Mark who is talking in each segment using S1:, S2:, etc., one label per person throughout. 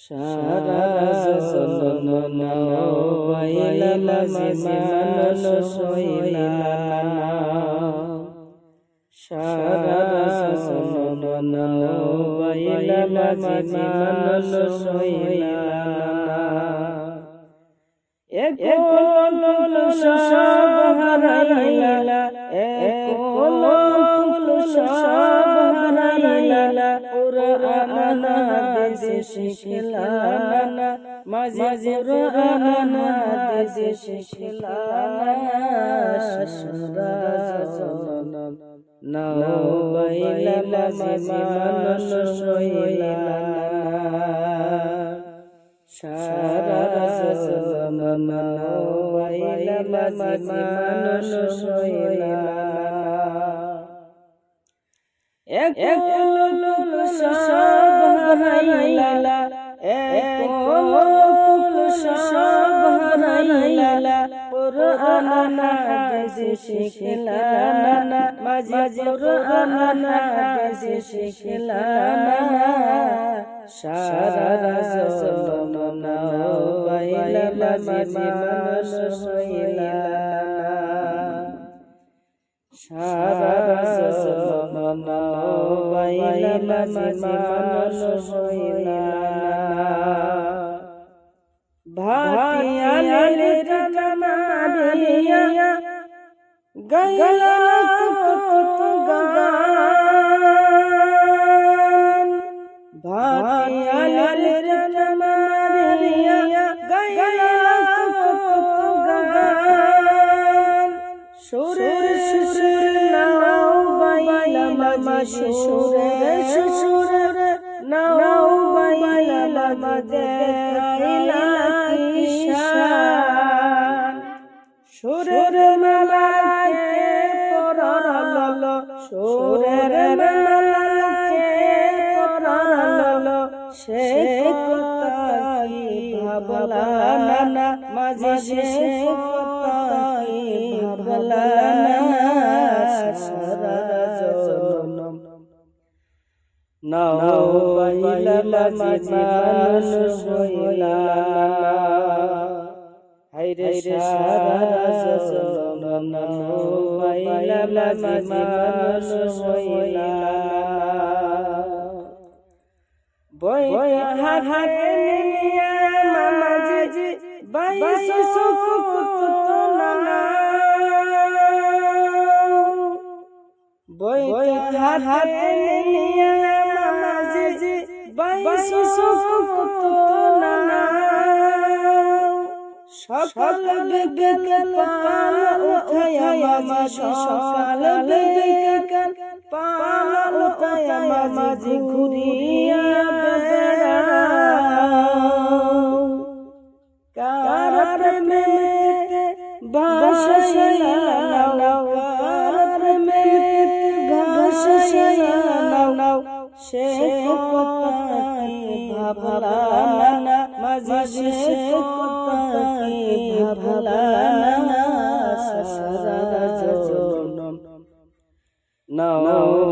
S1: সারা জনন বাইলা মাঝে মানুষ হইলা না, সারা জনন বাইলা মাঝে মানুষ হইলা না। একল সব হারাইলা, একল সব হারাইলা, কুরআন হাদিস শিখলা না, মাঝে কুরআন হাদিস শিখলা না। সারা জনন বাইলা মাঝে মানুষ হইলা না, সারা জনন বাইলা মাঝে মানুষ হইলা না। একল সব হারাইলা, একল সব হারাইলা, কুরআন হাদিস শিখলা না, মাঝে কুরআন হাদিস শিখলা না। সারা জনন বাইলা মাঝে মানুষ হইলা না, সারা জনন বাইলা মাঝে মানুষ হইলা না। ভাটিয়ালির টানারিয়া গাইলা কত গান, ভাটিয়ালির টানারিয়া গাইলা কত গান, সুরে সুরে নাও বাইলা মাঝে সুরে নাও বাইলা মাঝে গাইলা কিশান, সুরের মেলাকে পরালো, সুরের মেলাকে পরালো, সে কথা কি ভাবলা না, মাঝে সে কথা কি ভাবলা না। সারা জনন বাইলা মাঝে মানুষ হইলা না, হায়রে সারা জনন বাইলা মাঝে মানুষ হইলা না। বই হাতে নিয়ে মাঝে বাইশ সুকুতনা, বই হাতে নিয়ে মাঝে বাইশ সুকুতনা, সকাল বিকেল পাল উঠায়া মাঝে, সকাল বিকেল পাল উঠায়া মাঝে ঘুরিয়া বেড়াও, কার প্রেমেতে ভাসাইয়া নাও, কার প্রেমেতে ভাসাইয়া নাও, সে কথা কি ভাবলা না, মাঝে সে কথা কি ভাবলা না। সারা জনন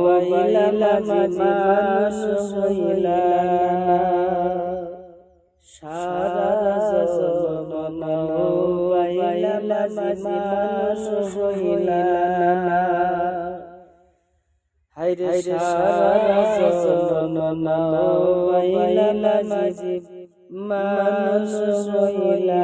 S1: বাইলা মাঝে মানুষ হইলা না, সারা জনন বাইলা মাঝে মানুষ হইলা না, হায়রে সারা জনন বাইলা মাঝে মানুষ হইলা